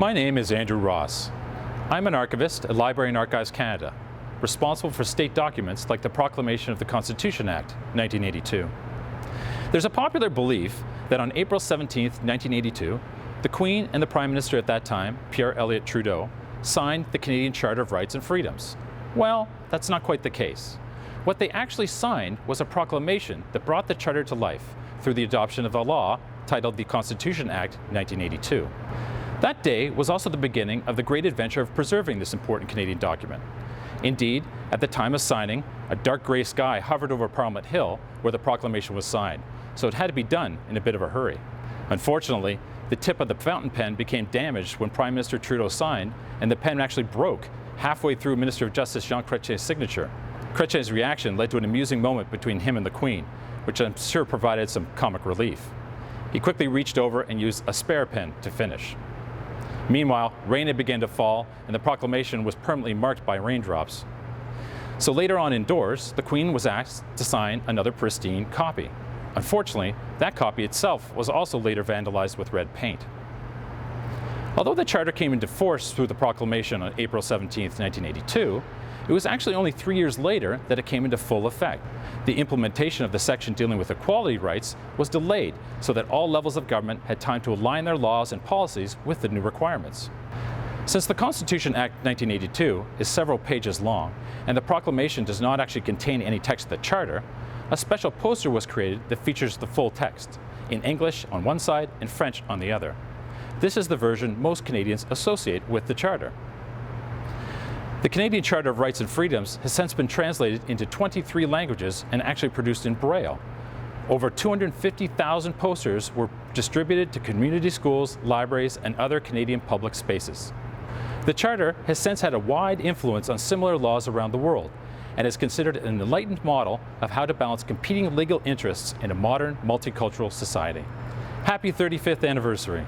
My name is Andrew Ross. I'm an archivist at Library and Archives Canada, responsible for state documents like the Proclamation of the Constitution Act, 1982. There's a popular belief that on April 17, 1982, the Queen and the Prime Minister at that time, Pierre Elliott Trudeau, signed the Canadian Charter of Rights and Freedoms. Well, that's not quite the case. What they actually signed was a proclamation that brought the Charter to life through the adoption of a law titled the Constitution Act, 1982. That day was also the beginning of the great adventure of preserving this important Canadian document. Indeed, at the time of signing, a dark grey sky hovered over Parliament Hill where the proclamation was signed, so it had to be done in a bit of a hurry. Unfortunately, the tip of the fountain pen became damaged when Prime Minister Trudeau signed, and the pen actually broke halfway through Minister of Justice Jean Chrétien's signature. Chrétien's reaction led to an amusing moment between him and the Queen, which I'm sure provided some comic relief. He quickly reached over and used a spare pen to finish. Meanwhile, rain had begun to fall, and the proclamation was permanently marked by raindrops. So later on indoors, the Queen was asked to sign another pristine copy. Unfortunately, that copy itself was also later vandalized with red paint. Although the Charter came into force through the proclamation on April 17, 1982, it was actually only 3 years later that it came into full effect. The implementation of the section dealing with equality rights was delayed so that all levels of government had time to align their laws and policies with the new requirements. Since the Constitution Act 1982 is several pages long and the proclamation does not actually contain any text of the Charter, a special poster was created that features the full text, in English on one side and French on the other. This is the version most Canadians associate with the Charter. The Canadian Charter of Rights and Freedoms has since been translated into 23 languages and actually produced in Braille. Over 250,000 posters were distributed to community schools, libraries, and other Canadian public spaces. The Charter has since had a wide influence on similar laws around the world and is considered an enlightened model of how to balance competing legal interests in a modern, multicultural society. Happy 35th anniversary!